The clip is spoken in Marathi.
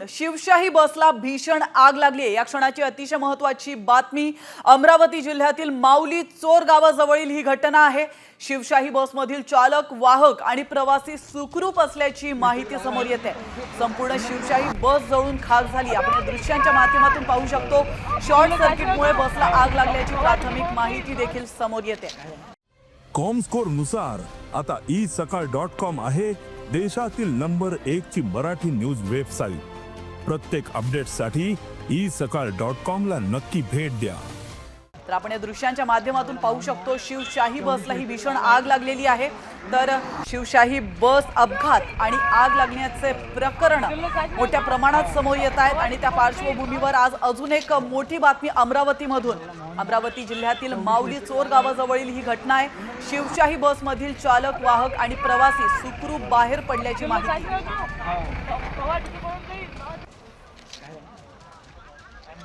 शिवशाही बसला भीषण आग लागली आहे। या क्षणाची अतिशय महत्त्वाची बातमी अमरावती जिल्ह्यातील माऊली चोर गावाजवळील ही घटना आहे। शिवशाही बसमधील चालक, वाहक आणि प्रवासी सुखरूप असल्याची माहिती समोर येते। संपूर्ण शिवशाही बस जळून खाक झाली। आपण दृश्यांच्या माध्यमातून पाहू शकतो शॉर्ट सर्किटमुळे बसला आग लागल्याची प्राथमिक माहिती देखील समोर येते। कॉमस्कोर नुसार आता isakal.com आहे देशातील नंबर 1 ची मराठी न्यूज वेबसाईट। प्रत्येक अपडेटसाठी isakal.com ला नक्की भेट द्या। तर आपण या दृश्यांच्या माध्यमातून पाहू शकतो शिवशाही बसला ही भीषण आग लागलेली आहे। तर शिवशाही बस अपघात आणि आग लागण्याचे प्रकरण मोठ्या प्रमाणात समोर येत आहेत आणि त्या पार्श्वभूमीवर आज अजून एक मोठी बातमी अमरावती जिल्ह्यातील माऊली चोर गावाजवळील ही घटना आहे। शिवशाही बसमधील चालक, वाहक आणि प्रवासी सुखरूप बाहेर पडल्याची माहिती